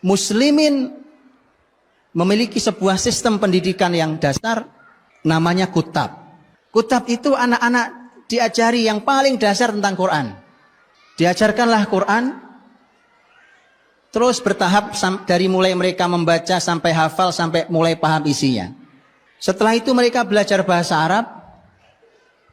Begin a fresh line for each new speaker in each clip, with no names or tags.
Muslimin memiliki sebuah sistem pendidikan yang dasar namanya kutab. Kutab itu anak-anak diajari yang paling dasar tentang Quran. Diajarkanlah Quran, terus bertahap dari mulai mereka membaca sampai hafal, sampai mulai paham isinya. Setelah itu mereka belajar bahasa Arab,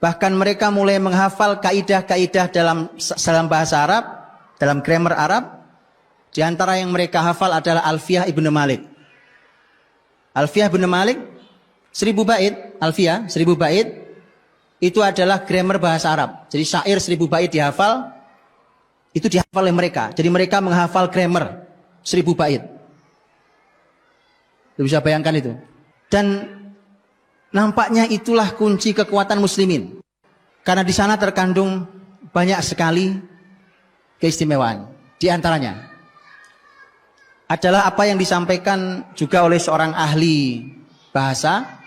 bahkan mereka mulai menghafal kaidah-kaidah dalam bahasa Arab, dalam grammar Arab. Di antara yang mereka hafal adalah Alfiyah Ibnu Malik. Alfiyah Ibnu Malik 1000 bait, Alfiyah 1000 bait itu adalah grammar bahasa Arab. Jadi syair 1000 bait dihafal, itu dihafal oleh mereka. Jadi mereka menghafal grammar 1000 bait. Lu bisa bayangkan itu. Dan nampaknya itulah kunci kekuatan muslimin. Karena di sana terkandung banyak sekali keistimewaan. Di antaranya adalah apa yang disampaikan juga oleh seorang ahli bahasa.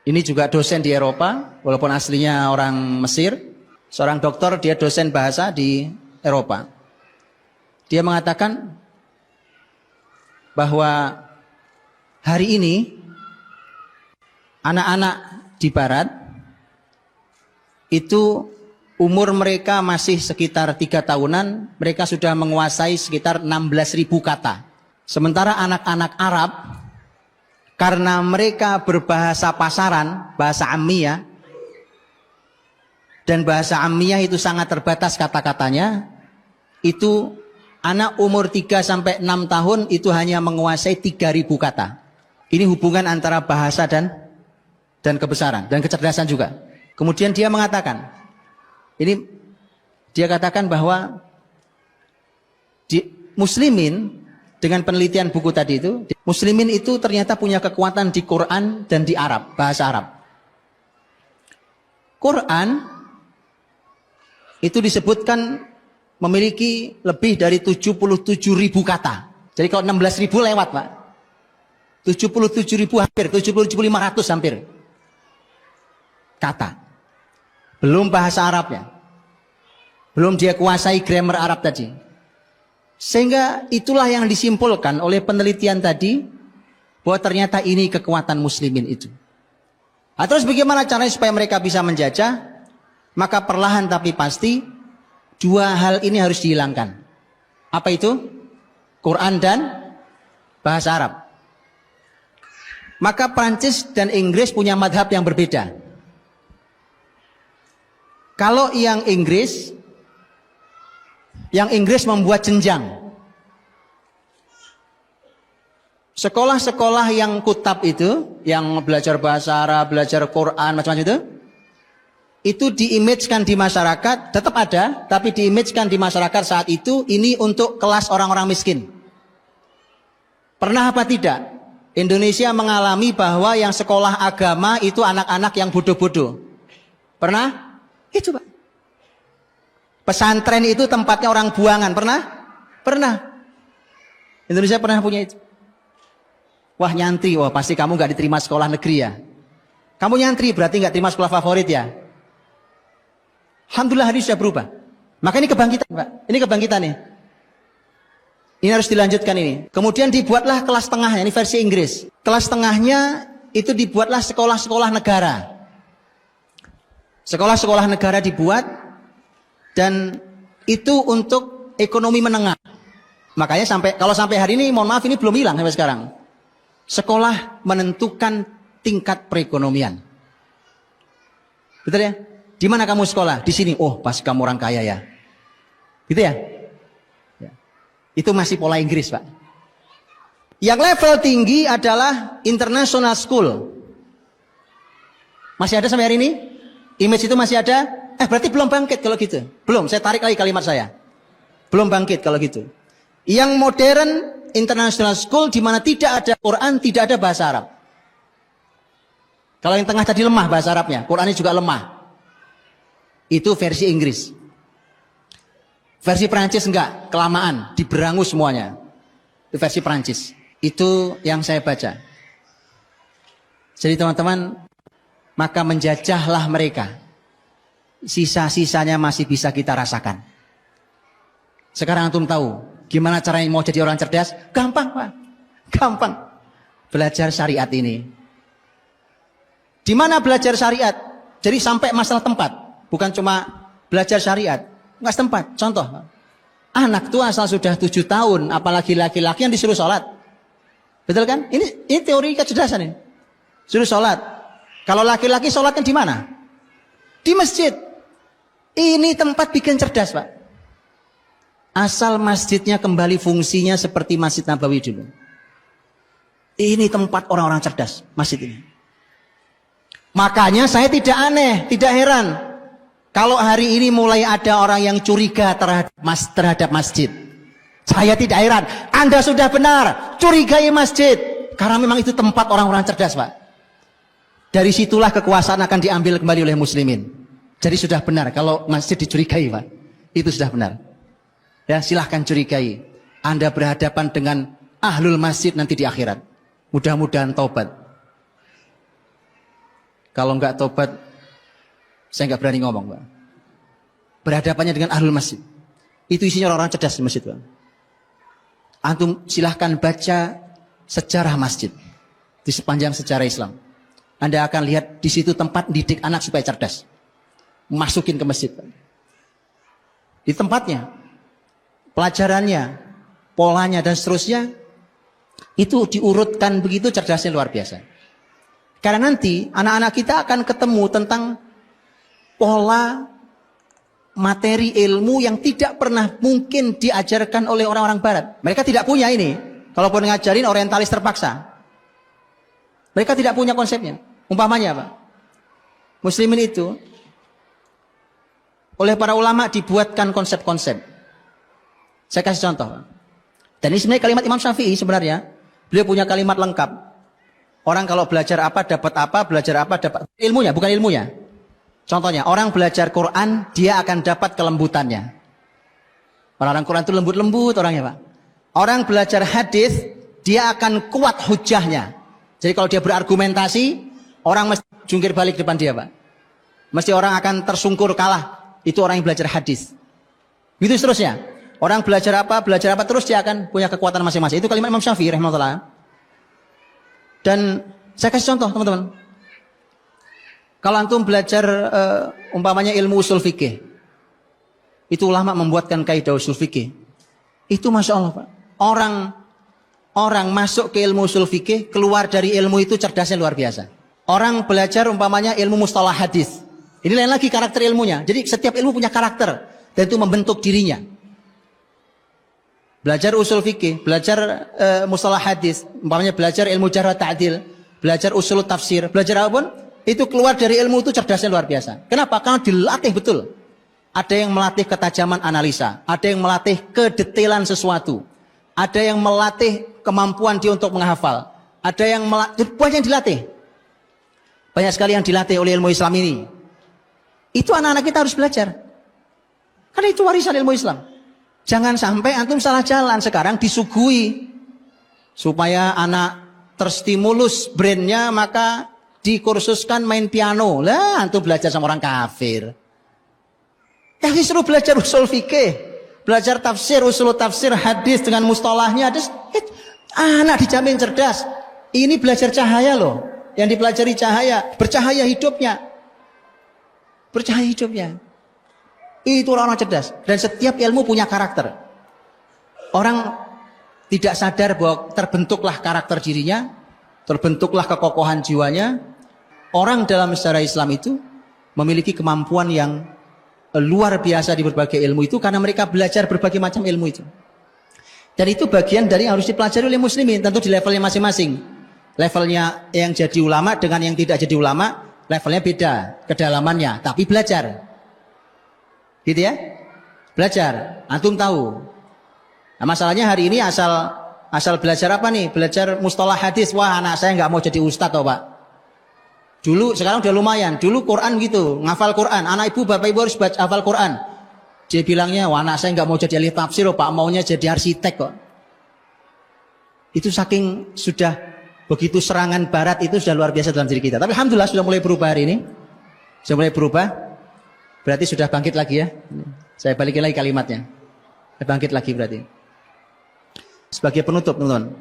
Ini juga dosen di Eropa, walaupun aslinya orang Mesir. Seorang dokter, dia dosen bahasa di Eropa. Dia mengatakan bahwa hari ini anak-anak di Barat itu umur mereka masih sekitar 3 tahunan, mereka sudah menguasai sekitar 16.000 kata. Sementara anak-anak Arab, karena mereka berbahasa pasaran, bahasa Ammiyah, dan bahasa Ammiyah itu sangat terbatas kata-katanya, itu anak umur 3-6 tahun itu hanya menguasai 3.000 kata. Ini hubungan antara bahasa dan kebesaran, dan kecerdasan juga. Kemudian dia mengatakan, dia katakan bahwa muslimin, dengan penelitian buku tadi itu, muslimin itu ternyata punya kekuatan di Quran dan di Arab, bahasa Arab. Quran itu disebutkan memiliki lebih dari 77.000 kata. Jadi kalau 16.000 lewat, Pak. 77.000 hampir, 77.500 hampir kata. Belum bahasa Arabnya. Belum dia kuasai grammar Arab tadi. Sehingga itulah yang disimpulkan oleh penelitian tadi, bahwa ternyata ini kekuatan muslimin itu. Nah, terus bagaimana caranya supaya mereka bisa menjajah? Maka perlahan tapi pasti, 2 hal ini harus dihilangkan. Apa itu? Quran dan bahasa Arab. Maka Prancis dan Inggris punya madhab yang berbeda. Kalau yang Inggris membuat jenjang. Sekolah-sekolah yang kutab itu, yang belajar bahasa Arab, belajar Quran, macam-macam itu diimage-kan di masyarakat, tetap ada, tapi diimage-kan di masyarakat saat itu, ini untuk kelas orang-orang miskin. Pernah apa tidak? Indonesia mengalami bahwa yang sekolah agama itu anak-anak yang bodoh-bodoh. Pernah? Itu, Pak. Pesantren itu tempatnya orang buangan. Pernah? Pernah. Indonesia pernah punya itu. Wah, nyantri. Wah, pasti kamu gak diterima sekolah negeri ya. Kamu nyantri berarti gak terima sekolah favorit ya. Alhamdulillah hari ini sudah berubah. Maka ini kebangkitan, Pak. Ini kebangkitan nih. Ini harus dilanjutkan ini. Kemudian dibuatlah kelas tengahnya. Ini versi Inggris. Kelas tengahnya itu dibuatlah sekolah-sekolah negara. Sekolah-sekolah negara dibuat, dan itu untuk ekonomi menengah. Makanya kalau sampai hari ini, mohon maaf, ini belum hilang sampai sekarang. Sekolah menentukan tingkat perekonomian. Betul ya? Di mana kamu sekolah? Di sini. Oh, pasti kamu orang kaya ya. Gitu ya? Ya. Itu masih pola Inggris, Pak. Yang level tinggi adalah international school. Masih ada sampai hari ini? Image itu masih ada? Berarti belum bangkit kalau gitu. Belum, saya tarik lagi kalimat saya. Belum bangkit kalau gitu. Yang modern international school di mana tidak ada Quran, tidak ada bahasa Arab. Kalau yang tengah tadi lemah bahasa Arabnya, Qurannya juga lemah. Itu versi Inggris. Versi Prancis enggak, kelamaan, diberangus semuanya. Itu versi Prancis. Itu yang saya baca. Jadi teman-teman, maka menjajahlah mereka. Sisa-sisanya masih bisa kita rasakan. Sekarang antum tahu Gimana caranya mau jadi orang cerdas? Gampang, Pak. Gampang. Belajar syariat ini. Di mana belajar syariat? Jadi sampai masalah tempat. Bukan cuma belajar syariat. Enggak setempat. Contoh. Anak tuh asal sudah 7 tahun. Apalagi laki-laki yang disuruh sholat. Betul kan? Ini teori kecerdasan ini. Suruh sholat. Kalau laki-laki sholatnya di mana? Di masjid. Ini tempat bikin cerdas, Pak. Asal masjidnya kembali fungsinya seperti Masjid Nabawi dulu. Ini tempat orang-orang cerdas, masjid ini. Makanya saya tidak aneh, tidak heran. Kalau hari ini mulai ada orang yang curiga terhadap masjid. Saya tidak heran. Anda sudah benar, curigai masjid. Karena memang itu tempat orang-orang cerdas, Pak. Dari situlah kekuasaan akan diambil kembali oleh muslimin. Jadi sudah benar kalau masjid dicurigai, Pak. Itu sudah benar. Ya, silahkan curigai. Anda berhadapan dengan ahlul masjid nanti di akhirat. Mudah-mudahan tobat. Kalau enggak tobat, saya enggak berani ngomong, Pak. Berhadapannya dengan ahlul masjid. Itu isinya orang-orang cerdas di masjid, Pak. Antum silahkan baca sejarah masjid di sepanjang sejarah Islam. Anda akan lihat di situ tempat didik anak supaya cerdas. Masukin ke masjid, Pak. Di tempatnya, pelajarannya, polanya dan seterusnya, itu diurutkan begitu cerdasnya luar biasa. Karena nanti anak-anak kita akan ketemu tentang pola materi ilmu yang tidak pernah mungkin diajarkan oleh orang-orang barat. Mereka tidak punya ini. Kalaupun ngajarin orientalis terpaksa. Mereka tidak punya konsepnya. Umpamanya, Pak. Muslimin itu oleh para ulama dibuatkan konsep-konsep. Saya kasih contoh. Dan ini sebenarnya kalimat Imam Syafi'i sebenarnya. Beliau punya kalimat lengkap. Orang kalau belajar apa, belajar apa, dapat ilmunya, bukan ilmunya. Contohnya, orang belajar Quran, dia akan dapat kelembutannya. Orang-orang Quran itu lembut-lembut orangnya, Pak. Orang belajar hadis, dia akan kuat hujahnya. Jadi kalau dia berargumentasi, orang mesti jungkir balik depan dia, Pak. Mesti orang akan tersungkur kalah. Itu orang yang belajar hadis. Gitu seterusnya. Orang belajar apa, terus dia akan punya kekuatan masing-masing. Itu kalimat Imam Syafi'i rahimahullah. Dan saya kasih contoh, teman-teman. Kalau antum belajar umpamanya ilmu usul fikih. Itu ulama membuatkan kaidah usul fikih. Itu Masya Allah, Pak. Orang masuk ke ilmu usul fikih, keluar dari ilmu itu cerdasnya luar biasa. Orang belajar umpamanya ilmu mustalah hadis. Ini lain lagi karakter ilmunya. Jadi setiap ilmu punya karakter. Dan itu membentuk dirinya. Belajar usul fikih, belajar mustalah hadis, umpamanya belajar ilmu jarh ta'dil, belajar usul tafsir, belajar apapun, itu keluar dari ilmu itu cerdasnya luar biasa. Kenapa? Karena dilatih betul. Ada yang melatih ketajaman analisa, ada yang melatih kedetailan sesuatu, ada yang melatih kemampuan dia untuk menghafal, ada yang melatih, banyak yang dilatih. Banyak sekali yang dilatih oleh ilmu Islam ini. Itu anak-anak kita harus belajar. Karena itu warisan ilmu Islam. Jangan sampai antum salah jalan. Sekarang disuguhi supaya anak terstimulus brainnya, maka dikursuskan main piano. Lah antum belajar sama orang kafir. Yang disuruh belajar usul fikih, belajar tafsir, usul tafsir, hadis dengan mustalahnya. Anak dijamin cerdas. Ini belajar cahaya loh. Yang dipelajari cahaya, bercahaya hidupnya. Bercahaya hidupnya. Itu orang-orang cerdas. Dan setiap ilmu punya karakter. Orang tidak sadar bahwa terbentuklah karakter dirinya, terbentuklah kekokohan jiwanya. Orang dalam sejarah Islam itu memiliki kemampuan yang luar biasa di berbagai ilmu itu karena mereka belajar berbagai macam ilmu itu. Dan itu bagian dari yang harus dipelajari oleh muslimin, tentu di levelnya masing-masing. Levelnya yang jadi ulama dengan yang tidak jadi ulama, levelnya beda, kedalamannya, tapi belajar. Gitu ya? Belajar. Antum tahu. Nah, masalahnya hari ini asal belajar apa nih? Belajar mustalah hadis. Wah, anak saya nggak mau jadi ustadz toh, Pak. Dulu, sekarang udah lumayan. Dulu Quran gitu, ngafal Quran. Anak ibu, bapak ibu harus baca hafal Quran. Dia bilangnya, wah anak saya nggak mau jadi ahli tafsir, Pak. Maunya jadi arsitek kok. Itu saking sudah begitu serangan barat itu sudah luar biasa dalam diri kita. Tapi alhamdulillah sudah mulai berubah hari ini. Sudah mulai berubah. Berarti sudah bangkit lagi ya. Saya balikin lagi kalimatnya. Bangkit lagi berarti. sebagai penutup, teman-teman.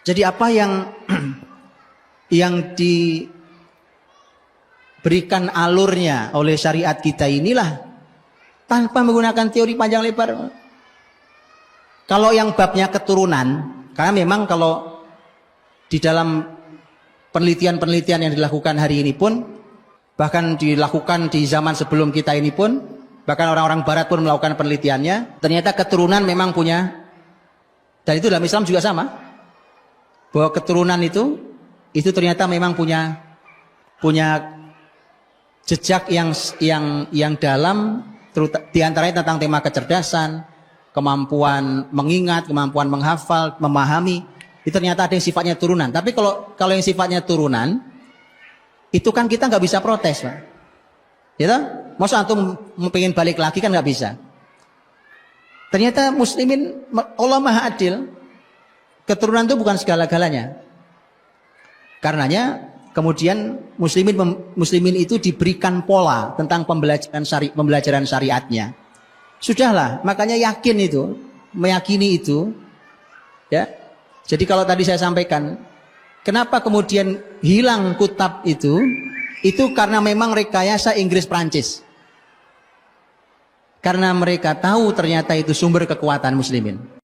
Jadi apa yang yang diberikan alurnya oleh syariat kita inilah tanpa menggunakan teori panjang lebar. Kalau yang babnya keturunan, karena memang kalau di dalam penelitian-penelitian yang dilakukan hari ini pun, bahkan dilakukan di zaman sebelum kita ini pun, bahkan orang-orang barat pun melakukan penelitiannya, ternyata keturunan memang punya, dan itu dalam Islam juga sama, bahwa keturunan itu ternyata memang punya jejak yang dalam, diantaranya tentang tema kecerdasan, kemampuan mengingat, kemampuan menghafal, memahami. Itu ternyata ada yang sifatnya turunan. Tapi kalau yang sifatnya turunan, itu kan kita nggak bisa protes, Pak. Gitu? Masa antum pengen balik lagi kan nggak bisa. Ternyata muslimin, Allah Maha Adil. Keturunan itu bukan segala-galanya. Karenanya kemudian muslimin itu diberikan pola tentang pembelajaran syariatnya. Sudahlah, makanya meyakini itu, ya. Jadi kalau tadi saya sampaikan, kenapa kemudian hilang kutab itu karena memang rekayasa Inggris Prancis. Karena mereka tahu ternyata itu sumber kekuatan muslimin.